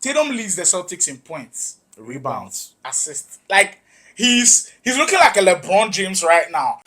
Tatum leads the Celtics in points, Rebounds. assists. Like he's looking like a LeBron James right now.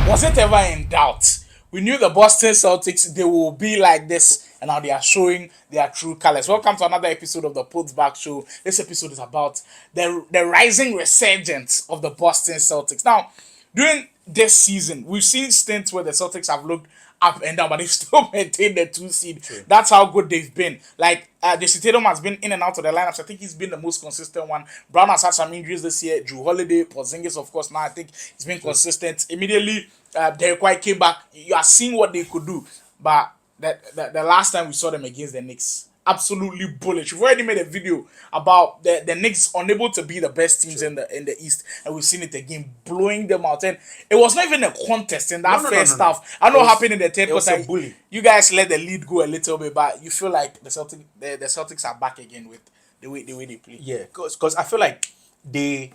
Was it ever in doubt? We knew the Boston Celtics, they will be like this, and now they are showing their true colors. Welcome to another episode of the Puts Back Show. This episode is about the rising resurgence of the Boston Celtics. Now, during this season, we've seen stints where the Celtics have looked up and down, but they've still maintained the 2 seed. True. That's how good they've been. Like Jason Tatum has been in and out of the lineups. I think he's been the most consistent one. Brown has had some injuries this year. Drew Holiday, Porzingis, of course. Now I think he's been consistent. Immediately, Derek White came back. You are seeing what they could do, but the last time we saw them against the Knicks, absolutely bullish. We've already made a video about the Knicks unable to be the best teams in the East, and we've seen it again, blowing them out. And it was not even a contest in that first half. I know what happened in the third quarter. You guys let the lead go a little bit, but you feel like the Celtics are back again with the way they play. Yeah, because I feel like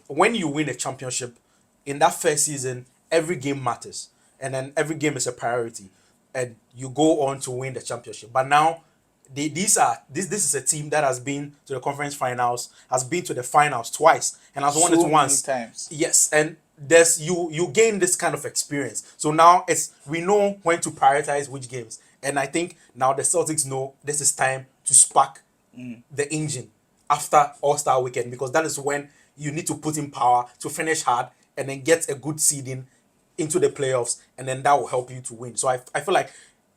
when you win a championship in that first season, every game matters, and then every game is a priority, and you go on to win the championship. But now, this is a team that has been to the conference finals, has been to the finals twice, and has won it once. Times. Yes, and there's you gain this kind of experience. So now we know when to prioritize which games, and I think now the Celtics know this is time to spark the engine after All-Star weekend, because that is when you need to put in power to finish hard and then get a good seeding into the playoffs, and then that will help you to win. So I feel like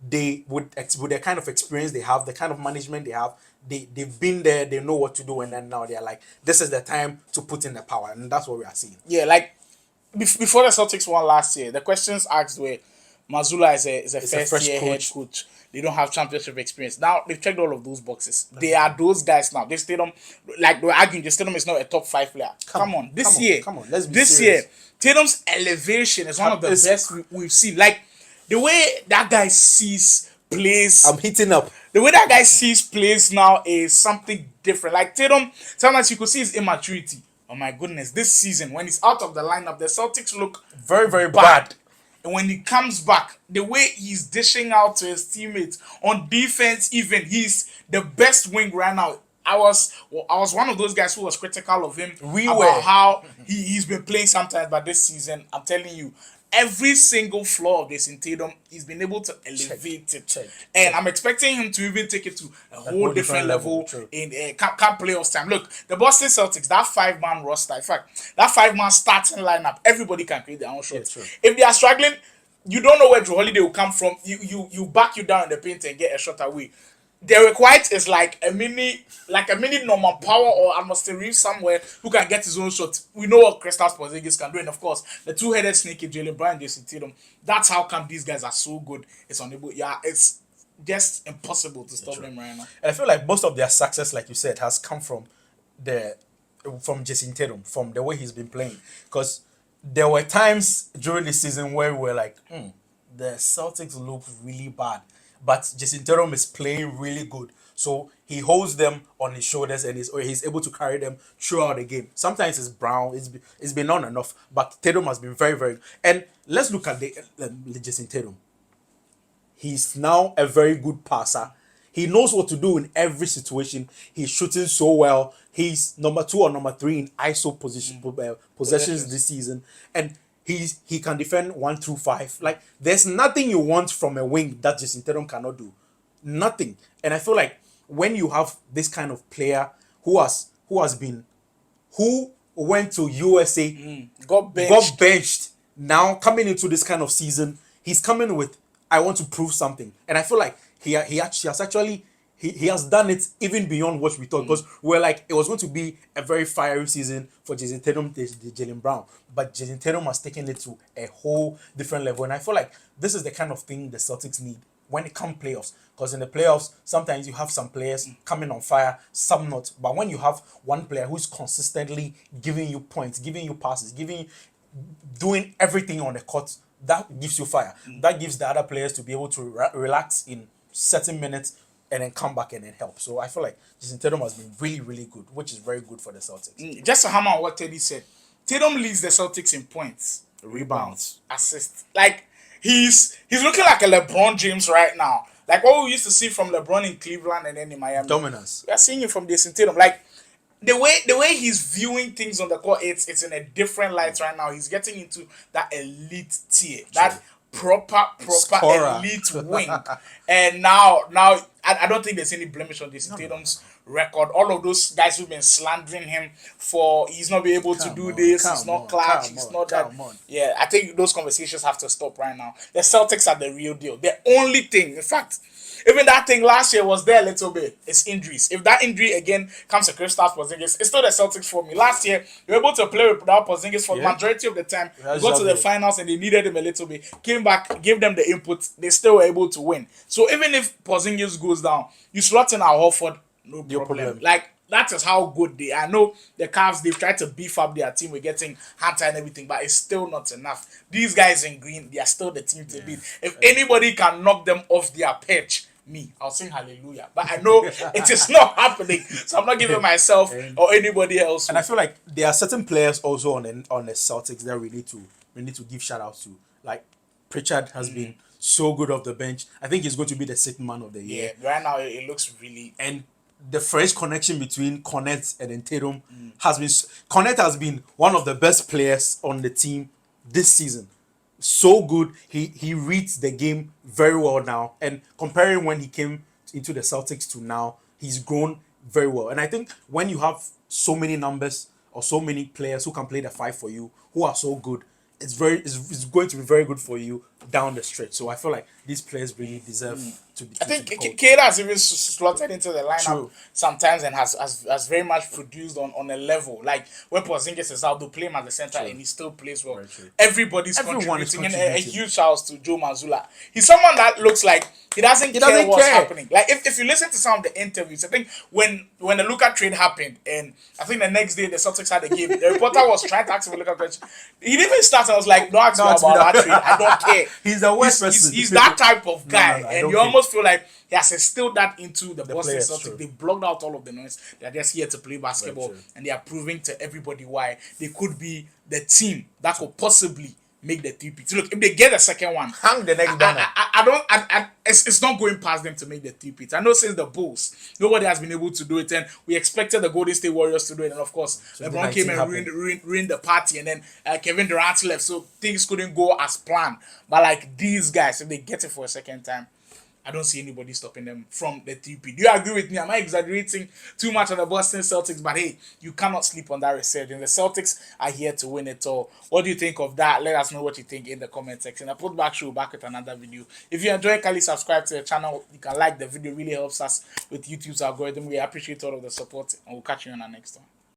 they with the kind of experience they have, the kind of management they have, they've been there, they know what to do, and then now they're like, this is the time to put in the power, and that's what we are seeing. Yeah, like before the Celtics won last year, the questions asked were Mazzulla is a first year head coach. They don't have championship experience. Now they've checked all of those boxes. They are those guys now. They Tatum, like they were arguing, Tatum is not a top 5 player. Come on, let's be serious. Year, Tatum's elevation is one of the best we've seen. Like the way that guy sees plays. I'm hitting up. The way that guy sees plays now is something different. Like Tatum, sometimes you could see his immaturity. Oh my goodness, this season when he's out of the lineup, the Celtics look very, very bad. And when he comes back, the way he's dishing out to his teammates on defense, even he's the best wing right now. I was one of those guys who was critical of him how he's been playing sometimes, but this season, I'm telling you, every single flaw of Jason Tatum, he's been able to elevate it. And I'm expecting him to even take it to a whole different level in come playoffs time. Look, the Boston Celtics, that 5-man roster, in fact, that 5-man starting lineup, everybody can create their own shots. If they are struggling, you don't know where Drew Holiday will come from. You back you down in the paint and get a shot away. Derek White is like a mini Norman Powell or Almoster Reeves somewhere who can get his own shot. We know what Kristaps Porzingis can do, and of course the two-headed snake, Jaylen Brown and Jason Tatum. That's how come these guys are so good. It's just impossible to stop them right now. And I feel like most of their success, like you said, has come from Jason Tatum, from the way he's been playing. Because there were times during the season where we were like, the Celtics look really bad. But Jayson Tatum is playing really good. So he holds them on his shoulders and he's able to carry them throughout the game. Sometimes it's Brown, it's been on and off, but Tatum has been very, very good. And let's look at the Jayson Tatum. He's now a very good passer. He knows what to do in every situation. He's shooting so well. He's number 2 or number 3 in ISO possessions this season. And he can defend 1 through 5. Like, there's nothing you want from a wing that Jayson Tatum cannot do. Nothing. And I feel like when you have this kind of player who went to USA, got benched, now coming into this kind of season, he's coming with, I want to prove something. And I feel like he has done it even beyond what we thought, because we're like, it was going to be a very fiery season for Jason Tatum, Jaylen Brown, but Jason Tatum has taken it to a whole different level, and I feel like this is the kind of thing the Celtics need when it comes playoffs, because in the playoffs, sometimes you have some players coming on fire, some not, but when you have one player who's consistently giving you points, giving you passes, doing everything on the court, that gives you fire. That gives the other players to be able to relax in certain minutes and then come back and then help. So I feel like Jason Tatum has been really, really good, which is very good for the Celtics. Just to hammer on what Teddy said, Tatum leads the Celtics in points, rebounds, assists. Like he's looking like a LeBron James right now. Like what we used to see from LeBron in Cleveland and then in Miami. Dominance. We are seeing it from Jayson Tatum. Like the way he's viewing things on the court, it's in a different light right now. He's getting into that elite tier, that proper Scorer. elite wing. And now I don't think there's any blemish on Jayson Tatum's record. All of those guys who've been slandering him for he's not be able to do this, he's not clutch, he's not that. Yeah, I think those conversations have to stop right now. The Celtics are the real deal. The only thing, in fact, even that thing last year was there a little bit. It's injuries. If that injury again comes to Kristaps Porzingis, it's still the Celtics for me. Last year, they were able to play without Porzingis for the majority of the time. They got to the finals and they needed him a little bit. Came back, gave them the input. They still were able to win. So even if Porzingis goes down, you slot in our Horford, no problem. Like, that is how good they are. I know the Cavs, they've tried to beef up their team with getting Hunter and everything, but it's still not enough. These guys in green, they are still the team to beat. If anybody can knock them off their perch, me, I'll sing hallelujah. But I know it is not happening, so I'm not giving myself or anybody else. And I feel like there are certain players also on the Celtics that we need to give shout outs to. Like Pritchard has been so good off the bench. I think he's going to be the sixth man of the year. Yeah, right now it looks really. And the fresh connection between Cornet and then Tatum has been. Cornet has been one of the best players on the team this season. So good. He reads the game very well now. And comparing when he came into the Celtics to now, he's grown very well. And I think when you have so many numbers or so many players who can play the five for you, who are so good, it's going to be very good for you down the stretch. So I feel like these players really deserve to be. I think Keda has even slotted into the lineup sometimes and has very much produced on a level. Like when Porzingis is out, they play him at the center and he still plays well. Everyone contributing. And a huge shout out to Joe Mazzulla. He's someone that looks like he doesn't care what's happening. Like if you listen to some of the interviews, I think when the Luka trade happened, and I think the next day the Celtics had a game, the reporter was trying to ask him a Luka question. He didn't even start. I was like, don't ask me about that trade. I don't care. He's the worst person. He's that type of guy, and you almost feel like he has instilled that into the Boston Celtics. They blocked out all of the noise. They're just here to play basketball, and they are proving to everybody why they could be the team that could possibly make the three-peat. Look, if they get the second one, hang the next banner. It's not going past them to make the three-peat. I know since the Bulls, nobody has been able to do it, and we expected the Golden State Warriors to do it, and of course, LeBron came and ruined the party, and then Kevin Durant left, so things couldn't go as planned. But like these guys, if they get it for a second time, I don't see anybody stopping them from the three-peat. Do you agree with me? Am I exaggerating too much on the Boston Celtics? But hey, you cannot sleep on that resurgence. The Celtics are here to win it all. What do you think of that? Let us know what you think in the comment section. I put back with another video. If you enjoy, kindly subscribe to the channel. You can like the video. It really helps us with YouTube's algorithm. We appreciate all of the support, and we'll catch you on our next one.